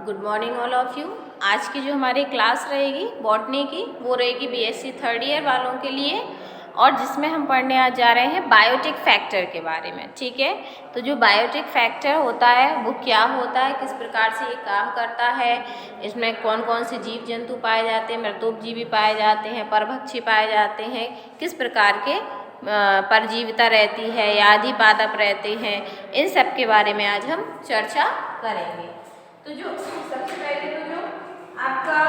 Good morning all of you. आज की जो हमारी क्लास रहेगी बॉटनी की वो रहेगी बीएससी थर्ड ईयर वालों के लिए, और जिसमें हम पढ़ने आज जा रहे हैं बायोटिक फैक्टर के बारे में। ठीक है, तो जो बायोटिक फैक्टर होता है वो क्या होता है, किस प्रकार से ये काम करता है, इसमें कौन कौन से जीव जंतु पाए जाते हैं, मृतोपजीवी पाए जाते हैं, परभक्षी पाए जाते हैं, किस प्रकार के परजीविता रहती है या आदि पादप रहते हैं, इन सब के बारे में आज हम चर्चा करेंगे। तो जो सबसे पहले तो जो आपका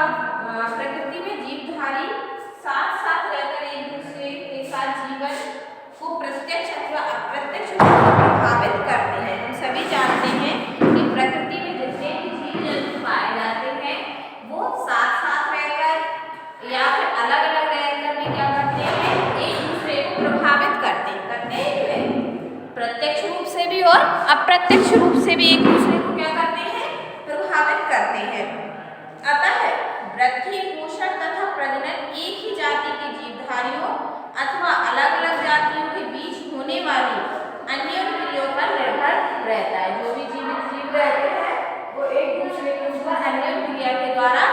प्रकृति में जीवधारी साथ साथ रहकर एक दूसरे के साथ जीवन को प्रत्यक्ष अथवा अप्रत्यक्ष रूप से प्रभावित करते हैं। हम सभी जानते हैं कि प्रकृति में जितने भी जीव जंतु पाए जाते हैं वो साथ साथ रहकर या फिर अलग अलग रहकर भी क्या करते हैं, एक दूसरे को प्रभावित करते हैं प्रत्यक्ष रूप से भी और अप्रत्यक्ष रूप से भी एक दूसरे को क्या करते हैं, प्रभावित करते हैं। अतः वृद्धि, पोषण तथा प्रजनन एक ही जाति के जीवधारियों अथवा अलग अलग जातियों के बीच होने वाली अन्य क्रियाओं पर निर्भर रहता है। जो भी जीवित जीव रहते हैं वो एक दूसरे के ऊपर अन्य क्रिया के द्वारा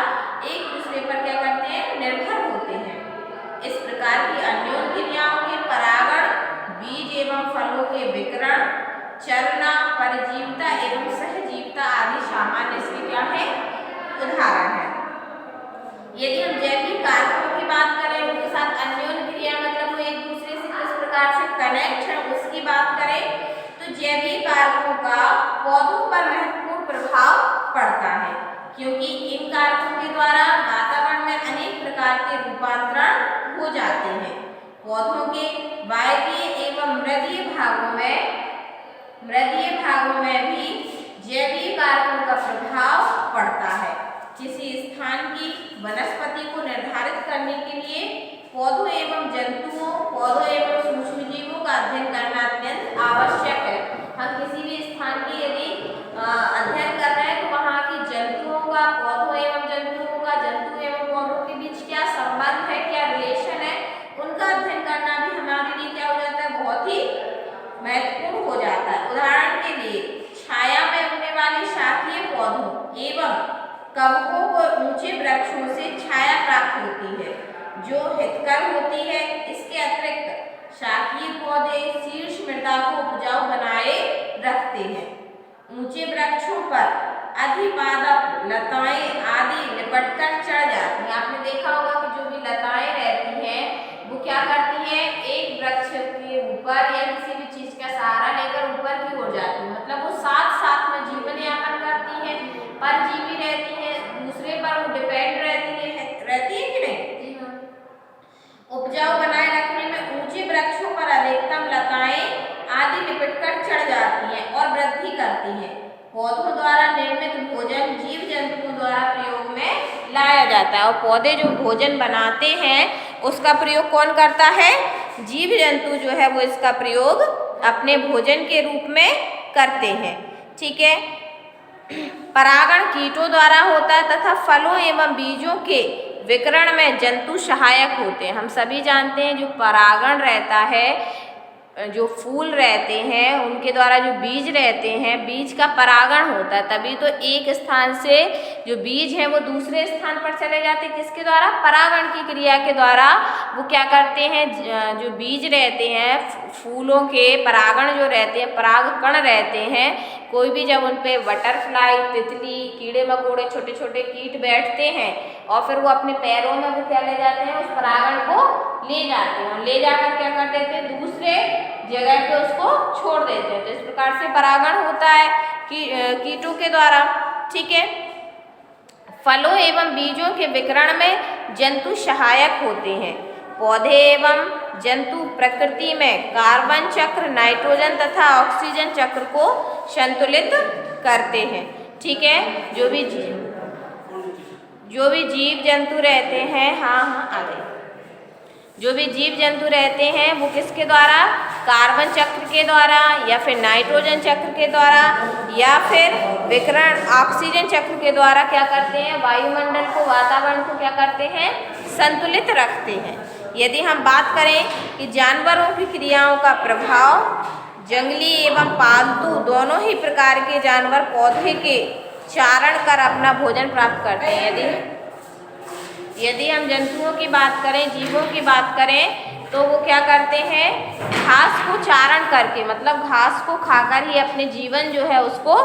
एक दूसरे पर क्या करते हैं, निर्भर होते हैं। इस प्रकार की अन्य क्रियाओं के परागण, बीज एवं फलों के विकिरण, चलना, परजीविता एवं सहजीविता आदि सामान्य इसके क्या है, उदाहरण है। यदि हम जैविक कारकों की बात करें, उनके साथ अन्योन्य क्रिया मतलब वो एक दूसरे से किस प्रकार से कनेक्ट है उसकी बात करें, तो जैविक कारकों का पौधों पर महत्वपूर्ण प्रभाव पड़ता है, क्योंकि इन कारकों के द्वारा वातावरण में अनेक प्रकार के रूपांतरण हो जाते हैं। पौधों के वायवीय एवं मृदीय भागों में भी जैविक कारकों का प्रभाव पड़ता है। किसी स्थान की वनस्पति को निर्धारित करने के लिए पौधों एवं सूक्ष्मजीवों का अध्ययन करना अत्यंत आवश्यक है। हम किसी भी स्थान की यदि अध्ययन कर रहे हैं तो वहाँ की जंतुओं का, पौधों एवं जंतुओं का, जंतु एवं पौधों के बीच क्या संबंध है, क्या रिलेशन है, उनका अध्ययन करना भी हमारे लिए क्या हो जाता है, बहुत ही महत्वपूर्ण हो जाता है। उदाहरण के लिए छाया में उगने वाली शाखीय पौधों एवं कवकों को ऊंचे वृक्षों से छाया प्राप्त होती है जो हितकर होती है। इसके अतिरिक्त शाखीय पौधे शीर्ष मृदा को उपजाऊ बनाए रखते हैं। ऊंचे वृक्षों पर अधिपादप लताएं आदि लिपटकर चढ़ जाती हैं। आपने देखा होगा कि जो भी लताएं रहती हैं वो क्या करती हैं, एक वृक्ष के ऊपर या किसी भी चीज का सहारा लेकर ऊपर की ओर जाती है, मतलब वो साथ साथ में जीवन यापन करती है, परजीवी रहती है, दूसरे पर वो डिपेंड रहती है कि नहीं। उपजाऊ बनाए रखने में ऊंचे वृक्षों पर अधिकतम लताएं आदि लिपटकर चढ़ जाती हैं और वृद्धि करती हैं। पौधों द्वारा निर्मित भोजन जीव जंतुओं द्वारा प्रयोग में लाया जाता है, और पौधे जो भोजन बनाते हैं उसका प्रयोग कौन करता है, जीव जंतु जो है वो इसका प्रयोग अपने भोजन के रूप में करते हैं। ठीक है, परागण कीटों द्वारा होता है तथा फलों एवं बीजों के विकिरण में जंतु सहायक होते हैं। हम सभी जानते हैं जो परागण रहता है, जो फूल रहते हैं उनके द्वारा जो बीज रहते हैं, बीज का परागण होता है, तभी तो एक स्थान से जो बीज हैं वो दूसरे स्थान पर चले जाते हैं। किसके द्वारा, परागण की क्रिया के द्वारा वो क्या करते हैं, जो बीज रहते हैं फूलों के, परागण जो रहते हैं, परागकण रहते हैं, कोई भी जब उन पे बटरफ्लाई, तितली, कीड़े मकोड़े, छोटे छोटे कीट बैठते हैं और फिर वो अपने पैरों में वो क्या ले जाते हैं, उस परागण को ले जाते हैं, ले जाकर क्या कर देते हैं, दूसरे जगह पे उसको छोड़ देते हैं। तो इस प्रकार से परागण होता है कीटों के द्वारा। ठीक है, फलों एवं बीजों के विकिरण में जंतु सहायक होते हैं। पौधे एवं जंतु प्रकृति में कार्बन चक्र, नाइट्रोजन तथा ऑक्सीजन चक्र को संतुलित करते हैं। ठीक है, जो भी जीव जंतु रहते हैं, आ गए, जो भी जीव जंतु रहते हैं वो किसके द्वारा, कार्बन चक्र के द्वारा या फिर नाइट्रोजन चक्र के द्वारा या फिर विकिरण ऑक्सीजन चक्र के द्वारा क्या करते हैं, वायुमंडल को, वातावरण को क्या करते हैं, संतुलित रखते हैं। यदि हम बात करें कि जानवरों की क्रियाओं का प्रभाव, जंगली एवं पालतू दोनों ही प्रकार के जानवर पौधे के चारण कर अपना भोजन प्राप्त करते हैं। यदि हम जंतुओं की बात करें, जीवों की बात करें, तो वो क्या करते हैं, घास को चारण करके, मतलब घास को खाकर ही अपने जीवन जो है उसको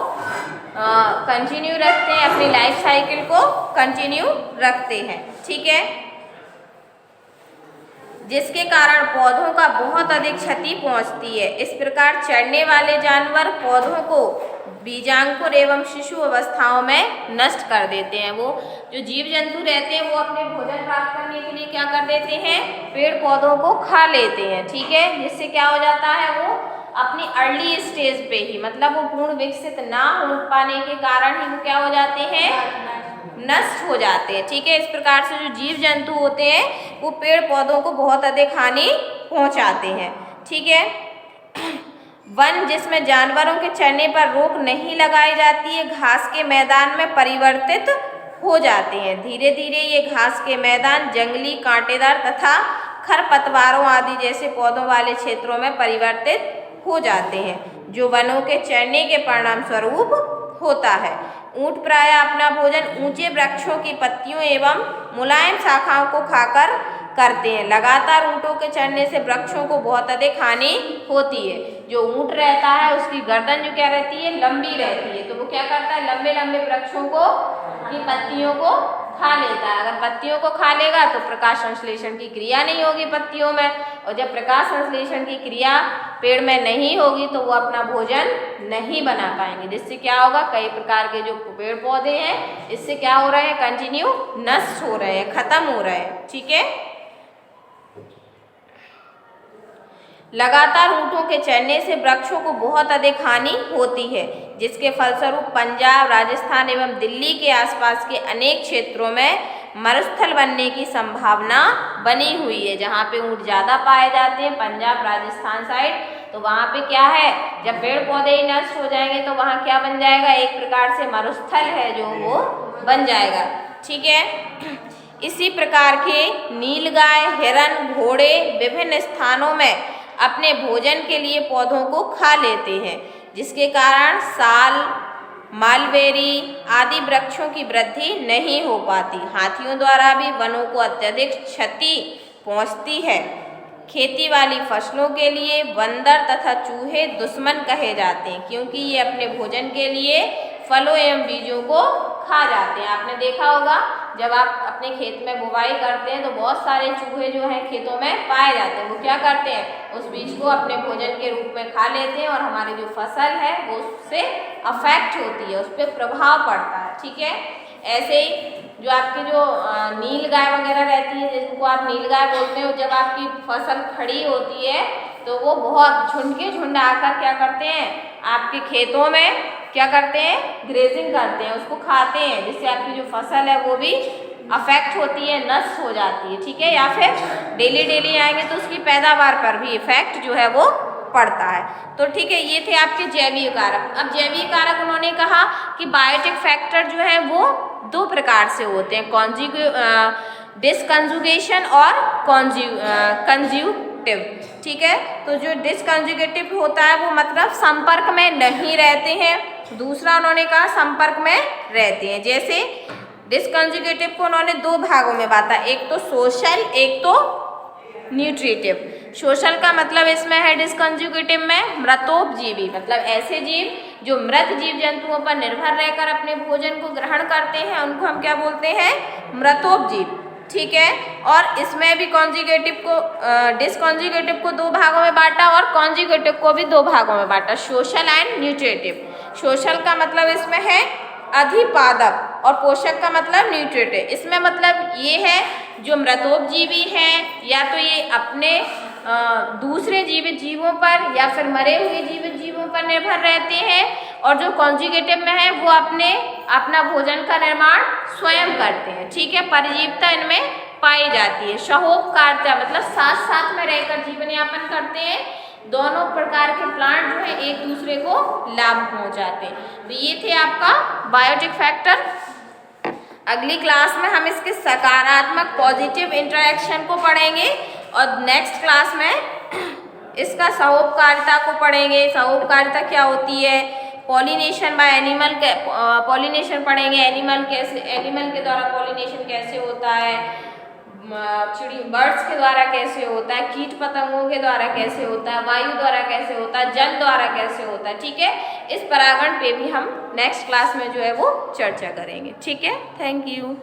कंटिन्यू रखते हैं, अपनी लाइफ साइकिल को कंटिन्यू रखते हैं। ठीक है, जिसके कारण पौधों का बहुत अधिक क्षति पहुंचती है। इस प्रकार चरने वाले जानवर पौधों को बीजांकुर एवं शिशु अवस्थाओं में नष्ट कर देते हैं। वो जो जीव जंतु रहते हैं वो अपने भोजन प्राप्त करने के लिए क्या कर देते हैं, पेड़ पौधों को खा लेते हैं। ठीक है, जिससे क्या हो जाता है, वो अपनी अर्ली स्टेज पे ही, मतलब वो पूर्ण विकसित ना हो पाने के कारण ही वो क्या हो जाते हैं, नष्ट हो जाते हैं। ठीक है, इस प्रकार से जो जीव जंतु होते हैं वो पेड़ पौधों को बहुत अधिक हानि पहुंचाते हैं। ठीक है, वन जिसमें जानवरों के चरने पर रोक नहीं लगाई जाती है, घास के मैदान में परिवर्तित हो जाते हैं। धीरे धीरे ये घास के मैदान जंगली, कांटेदार तथा खरपतवारों आदि जैसे पौधों वाले क्षेत्रों में परिवर्तित हो जाते हैं, जो वनों के चरने के परिणाम स्वरूप होता है। ऊंट प्रायः अपना भोजन ऊंचे वृक्षों की पत्तियों एवं मुलायम शाखाओं को खाकर करते हैं। लगातार ऊंटों के चढ़ने से वृक्षों को बहुत अधिक हानि होती है। जो ऊंट रहता है उसकी गर्दन जो क्या रहती है, लंबी रहती है, तो वो क्या करता है, लंबे लंबे वृक्षों को की पत्तियों को खा लेता है। अगर पत्तियों को खा लेगा तो प्रकाश संश्लेषण की क्रिया नहीं होगी पत्तियों में, और जब प्रकाश संश्लेषण की क्रिया पेड़ में नहीं होगी तो वो अपना भोजन नहीं बना पाएंगे, जिससे क्या होगा, कई प्रकार के जो पेड़ पौधे हैं इससे क्या हो रहे हैं, कंटिन्यू नष्ट हो रहे हैं, खत्म हो रहे हैं। ठीक है, लगातार ऊँटों के चरने से वृक्षों को बहुत अधिक हानि होती है, जिसके फलस्वरूप पंजाब, राजस्थान एवं दिल्ली के आसपास के अनेक क्षेत्रों में मरुस्थल बनने की संभावना बनी हुई है। जहाँ पे ऊँट ज़्यादा पाए जाते हैं, पंजाब राजस्थान साइड, तो वहाँ पे क्या है, जब पेड़ पौधे ही नष्ट हो जाएंगे तो वहाँ क्या बन जाएगा, एक प्रकार से मरुस्थल है जो वो बन जाएगा। ठीक है, इसी प्रकार के नीलगाय, हिरन, घोड़े विभिन्न स्थानों में अपने भोजन के लिए पौधों को खा लेते हैं, जिसके कारण साल, मालबेरी आदि वृक्षों की वृद्धि नहीं हो पाती। हाथियों द्वारा भी वनों को अत्यधिक क्षति पहुंचती है। खेती वाली फसलों के लिए बंदर तथा चूहे दुश्मन कहे जाते हैं, क्योंकि ये अपने भोजन के लिए फलों एवं बीजों को खा जाते हैं। आपने देखा होगा जब आप अपने खेत में बुवाई करते हैं तो बहुत सारे चूहे जो हैं खेतों में पाए जाते हैं। वो क्या करते हैं, उस बीज को अपने भोजन के रूप में खा लेते हैं और हमारी जो फसल है वो उससे अफेक्ट होती है, उस पर प्रभाव पड़ता है। ठीक है, ऐसे ही जो आपकी जो नील गाय वगैरह रहती है, जिसको आप नील गाय बोलते हो, जब आपकी फसल खड़ी होती है तो वो बहुत झुंड के झुंड आकर क्या करते हैं, आपके खेतों में क्या करते हैं, ग्रेजिंग करते हैं, उसको खाते हैं, जिससे आपकी जो फसल है वो भी अफेक्ट होती है, नष्ट हो जाती है। ठीक है, या फिर डेली डेली आएंगे तो उसकी पैदावार पर भी इफेक्ट जो है वो पड़ता है। तो ठीक है, ये थे आपके जैवीय कारक। अब जैवीय कारक उन्होंने कहा कि बायोटिक फैक्टर जो है वो दो प्रकार से होते हैं, डिसकंजुगेशन और कंज्यूटिव। ठीक है, तो जो डिसकंजुगेटिव होता है वो मतलब संपर्क में नहीं रहते हैं, दूसरा उन्होंने कहा संपर्क में रहते हैं। जैसे डिसकंजुगेटिव को उन्होंने दो भागों में बांटा, एक तो सोशल, एक तो न्यूट्रिटिव। सोशल का मतलब इसमें है डिसकंजुगेटिव में मृतोपजीवी, मतलब ऐसे जीव जो मृत जीव जंतुओं पर निर्भर रहकर अपने भोजन को ग्रहण करते हैं, उनको हम क्या बोलते हैं, मृतोपजीव। ठीक है, और इसमें भी कॉन्जुगेटिव को डिसकॉन्जुगेटिव को दो भागों में बांटा और कॉन्जुगेटिव को भी दो भागों में बांटा, सोशल एंड न्यूट्रिटिव। सोशल का मतलब इसमें है अधिपादक और पोषक का मतलब न्यूट्रिटिव। इसमें मतलब ये है जो मृतोपजीवी हैं या तो ये अपने दूसरे जीवित जीवों पर या फिर मरे हुए जीवित जीवों पर निर्भर रहते हैं, और जो कॉन्जुगेटिव में है वो अपना भोजन का निर्माण स्वयं करते हैं। ठीक है, परजीवता इनमें पाई जाती है। सहोपकारिता मतलब साथ साथ में रहकर जीवन यापन करते हैं। दोनों प्रकार के प्लांट जो है एक दूसरे को लाभ पहुंचाते हैं। तो ये थे आपका बायोटिक फैक्टर। अगली क्लास में हम इसके सकारात्मक पॉजिटिव इंटरेक्शन को पढ़ेंगे और नेक्स्ट क्लास में इसका सहोपकारिता को पढ़ेंगे। सहोपकारिता क्या होती है, पॉलिनेशन बाय एनिमल के पॉलिनेशन पढ़ेंगे, एनिमल के द्वारा पॉलिनेशन कैसे होता है, बर्ड्स के द्वारा कैसे होता है, कीट पतंगों के द्वारा कैसे होता है, वायु द्वारा कैसे होता है, जल द्वारा कैसे होता है। ठीक है, इस परागण पे भी हम नेक्स्ट क्लास में जो है वो चर्चा करेंगे। ठीक है, थैंक यू।